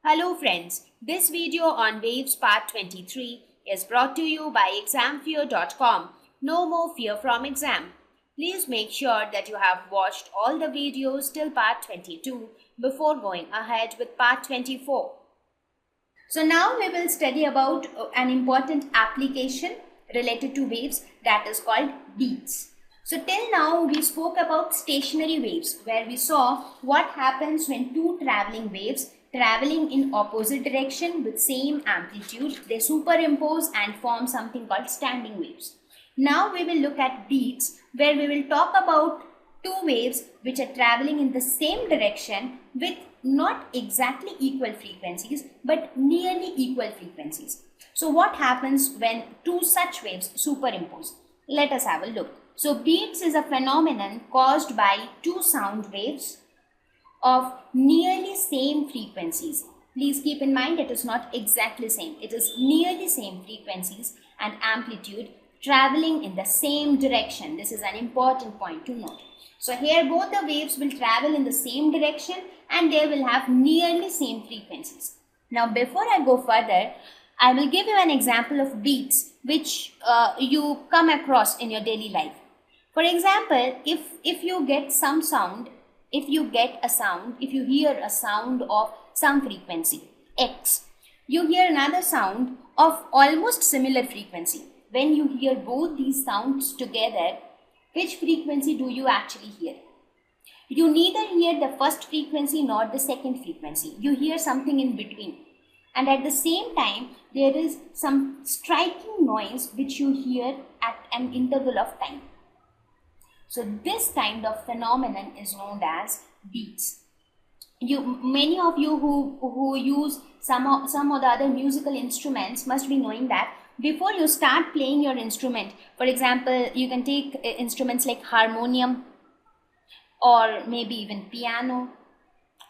Hello friends, this video on Waves Part 23 is brought to you by examfear.com. No more fear from exam. Please make sure that you have watched all the videos till Part 22 before going ahead with Part 24. So now we will study about an important application related to waves that is called beats. So till now we spoke about stationary waves where we saw what happens when two traveling waves traveling in opposite direction with same amplitude, they superimpose and form something called standing waves. Now we will look at beats where we will talk about two waves which are traveling in the same direction with not exactly equal frequencies but nearly equal frequencies. So what happens when two such waves superimpose? Let us have a look. So beats is a phenomenon caused by two sound waves of nearly same frequencies. Please keep in mind it is not exactly same. It is nearly same frequencies and amplitude traveling in the same direction. This is an important point to note. So here both the waves will travel in the same direction and they will have nearly same frequencies. Now before I go further, I will give you an example of beats which you come across in your daily life. For example, if you get some sound, if you hear a sound of some frequency, X, you hear another sound of almost similar frequency. When you hear both these sounds together, which frequency do you actually hear? You neither hear the first frequency nor the second frequency. You hear something in between. And at the same time, there is some striking noise which you hear at an interval of time. So this kind of phenomenon is known as beats. Many of you who use some or the other musical instruments must be knowing that before you start playing your instrument, for example, you can take instruments like harmonium or maybe even piano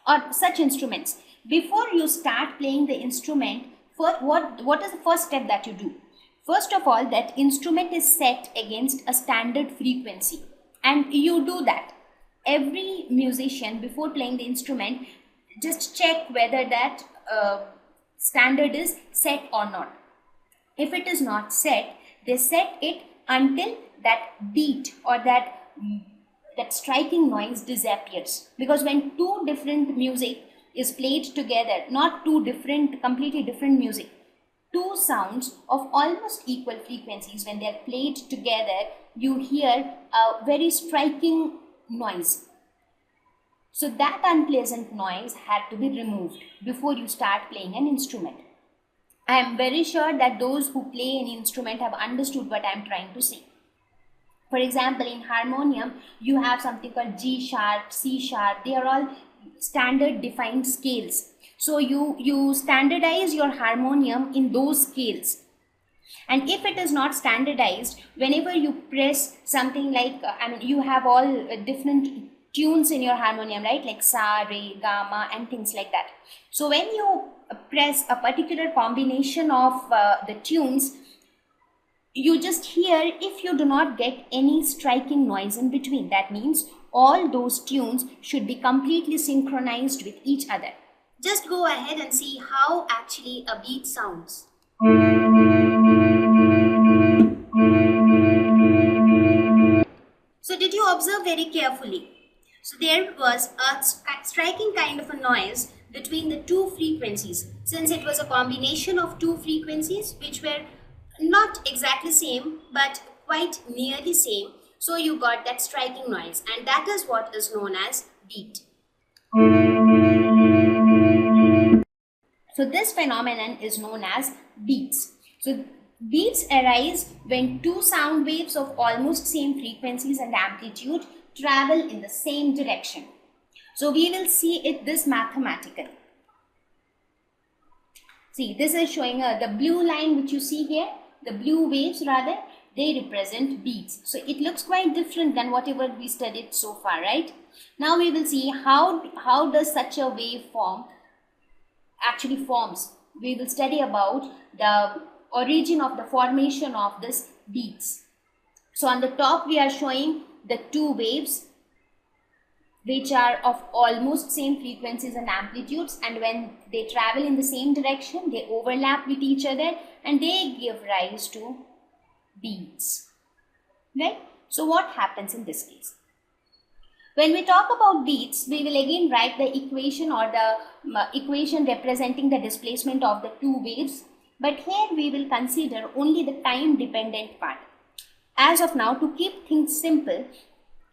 or such instruments. Before you start playing the instrument, what is the first step that you do? First of all, that instrument is set against a standard frequency. And you do that. Every musician, before playing the instrument, just check whether that standard is set or not. If it is not set, they set it until that beat or that striking noise disappears. Because when two different music is played together, not completely different music, two sounds of almost equal frequencies, when they are played together, you hear a very striking noise. So that unpleasant noise had to be removed before you start playing an instrument. I am very sure that those who play an instrument have understood what I am trying to say. For example, in harmonium, you have something called G sharp, C sharp. They are all standard defined scales. So you standardize your harmonium in those scales. And if it is not standardized, whenever you press something like, you have all different tunes in your harmonium, right? Like sa, re, gamma and things like that. So when you press a particular combination of the tunes, you just hear if you do not get any striking noise in between. That means all those tunes should be completely synchronized with each other. Just go ahead and see how actually a beat sounds. So did you observe very carefully? So there was a striking kind of a noise between the two frequencies, since it was a combination of two frequencies which were not exactly same but quite nearly same. So you got that striking noise, and that is what is known as beat. So this phenomenon is known as beats. So beats arise when two sound waves of almost same frequencies and amplitude travel in the same direction. So we will see this mathematically. See, this is showing the blue line which you see here, the blue waves rather, they represent beats. So it looks quite different than whatever we studied so far, right? Now we will see how does such a wave form actually forms. We will study about the origin of the formation of this beats. So on the top we are showing the two waves which are of almost same frequencies and amplitudes, and when they travel in the same direction, they overlap with each other and they give rise to beats, right? So what happens in this case? When we talk about beats, we will again write the equation or the equation representing the displacement of the two waves, but here we will consider only the time dependent part. As of now, to keep things simple,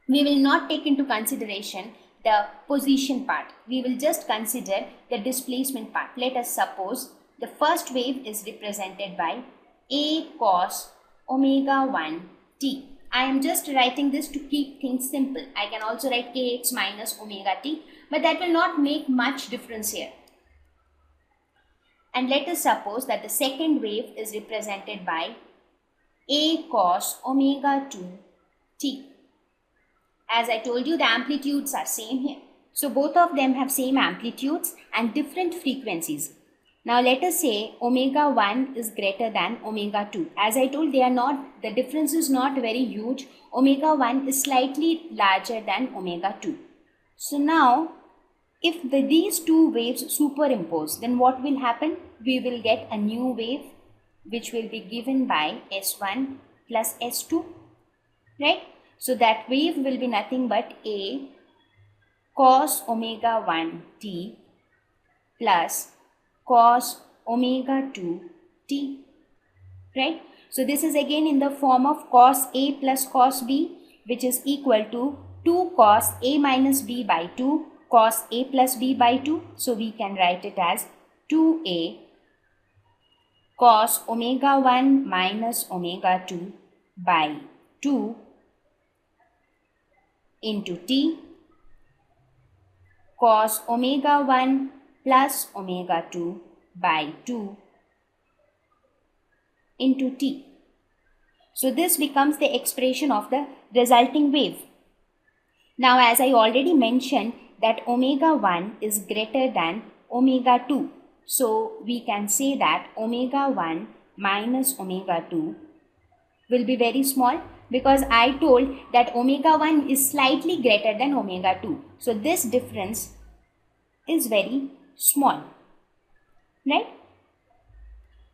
we will not take into consideration the position part. We will just consider the displacement part. Let us suppose the first wave is represented by A cos omega 1 t. I am just writing this to keep things simple. I can also write kx minus omega t, but that will not make much difference here. And let us suppose that the second wave is represented by A cos omega 2 t. As I told you, the amplitudes are same here. So both of them have same amplitudes and different frequencies. Now let us say omega 1 is greater than omega 2. As I told, the difference is not very huge. Omega 1 is slightly larger than omega 2. So now, if these two waves superimpose, then what will happen? We will get a new wave which will be given by S1 plus S2, right? So that wave will be nothing but A cos omega 1 t plus cos omega 2 t, right? So this is again in the form of cos A plus cos B, which is equal to 2 cos A minus B by 2 cos A plus B by 2. So we can write it as 2A cos omega 1 minus omega 2 by 2 into t cos omega 1 plus omega 2 by 2 into t. So this becomes the expression of the resulting wave. Now, as I already mentioned that omega 1 is greater than omega 2. So we can say that omega 1 minus omega 2 will be very small, because I told that omega 1 is slightly greater than omega 2. So this difference is very small, right?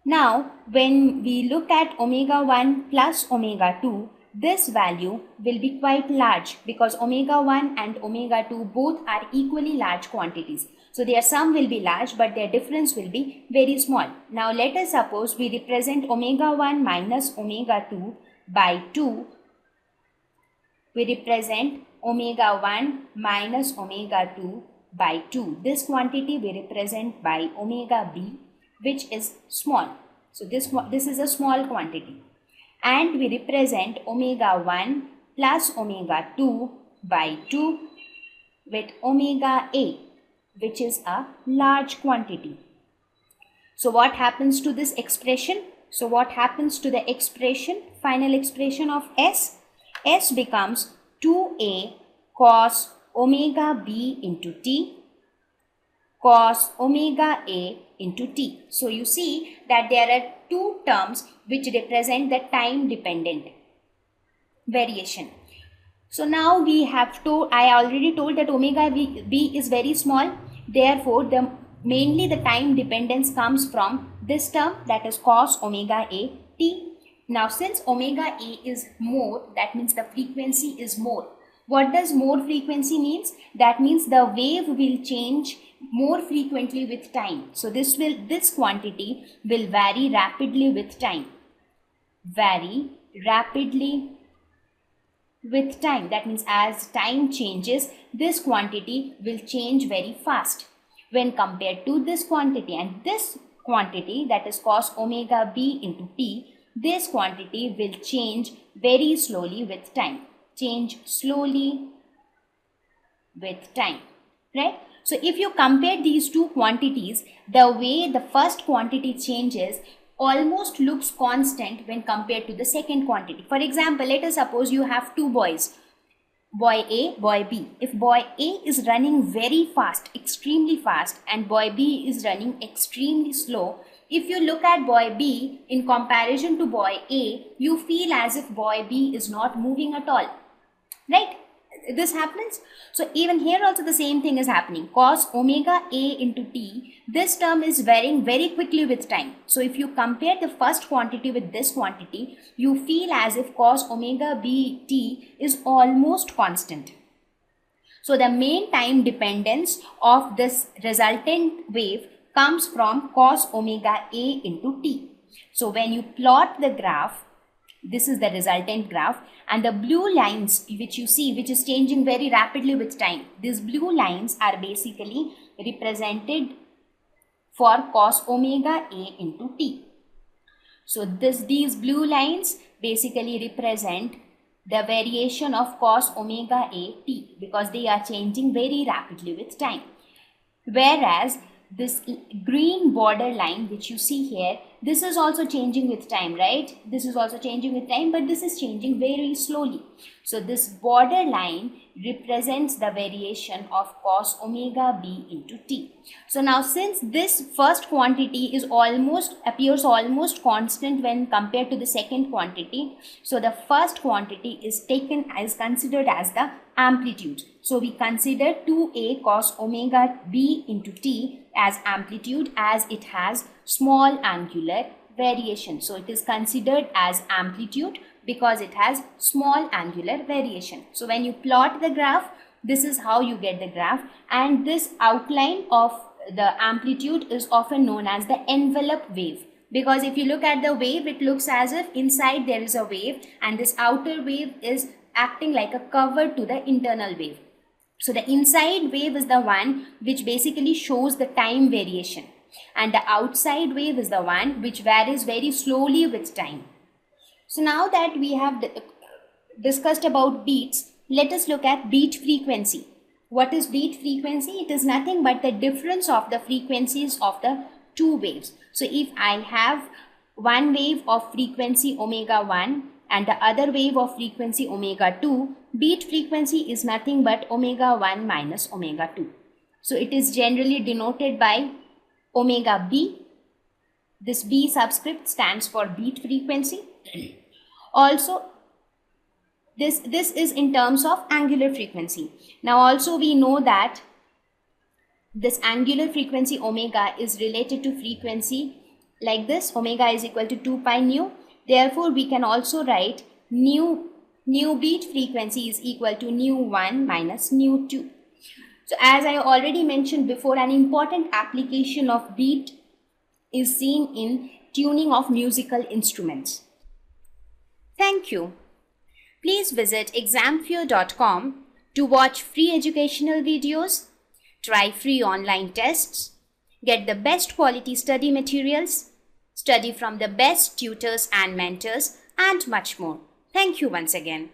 Now, when we look at omega 1 plus omega 2, this value will be quite large, because omega 1 and omega 2 both are equally large quantities. So their sum will be large, but their difference will be very small. Now let us suppose we represent omega 1 minus omega 2 by 2. We represent omega 1 minus omega 2 by 2. This quantity we represent by omega b, which is small. So this is a small quantity. And we represent omega 1 plus omega 2 by 2 with omega a, which is a large quantity. So what happens to this expression? So what happens to the expression, final expression of S? S becomes 2a cos omega b into t cos omega a into t. So you see that there are two terms which represent the time dependent variation. So now we have I already told that omega b is very small. Therefore, mainly the time dependence comes from this term, that is cos omega a t. Now since omega a is more, that means the frequency is more. What does more frequency means? That means the wave will change more frequently with time. So this quantity will vary rapidly with time. Vary rapidly with time. That means as time changes, this quantity will change very fast when compared to this quantity. And this quantity, that is cos omega b into t, this quantity will change very slowly with time. Change slowly with time, right? So if you compare these two quantities, the way the first quantity changes almost looks constant when compared to the second quantity. For example, let us suppose you have two boys, boy A, boy B. If boy A is running very fast, extremely fast, and boy B is running extremely slow, if you look at boy B in comparison to boy A, you feel as if boy B is not moving at all, right? this happens. So even here also the same thing is happening. Cos omega A into t, this term is varying very quickly with time. So if you compare the first quantity with this quantity, you feel as if cos omega B t is almost constant. So the main time dependence of this resultant wave comes from cos omega A into t. So when you plot the graph, this is the resultant graph, and the blue lines which you see, which is changing very rapidly with time, these blue lines are basically represented for cos omega A into t. So these blue lines basically represent the variation of cos omega A t, because they are changing very rapidly with time. Whereas this green border line which you see here, this is also changing with time, right? This is also changing with time, but this is changing very slowly. So this border line represents the variation of cos omega B into t. So now since this first quantity appears almost constant when compared to the second quantity, so the first quantity is considered as the amplitude. So we consider 2a cos omega B into t as amplitude, as it has small angular variation. So it is considered as amplitude because it has small angular variation. So when you plot the graph, this is how you get the graph, and this outline of the amplitude is often known as the envelope wave, because if you look at the wave, it looks as if inside there is a wave and this outer wave is acting like a cover to the internal wave. So the inside wave is the one which basically shows the time variation, and the outside wave is the one which varies very slowly with time. So now that we have discussed about beats, let us look at beat frequency. What is beat frequency? It is nothing but the difference of the frequencies of the two waves. So if I have one wave of frequency omega 1 and the other wave of frequency omega 2, beat frequency is nothing but omega 1 minus omega 2. So it is generally denoted by omega B. This B subscript stands for beat frequency. Also, this is in terms of angular frequency. Now also we know that this angular frequency omega is related to frequency like this. Omega is equal to 2 pi nu. Therefore, we can also write nu beat frequency is equal to nu 1 minus nu 2. So as I already mentioned before, an important application of beat is seen in tuning of musical instruments. Thank you. Please visit examfear.com to watch free educational videos, try free online tests, get the best quality study materials, study from the best tutors and mentors, and much more. Thank you once again.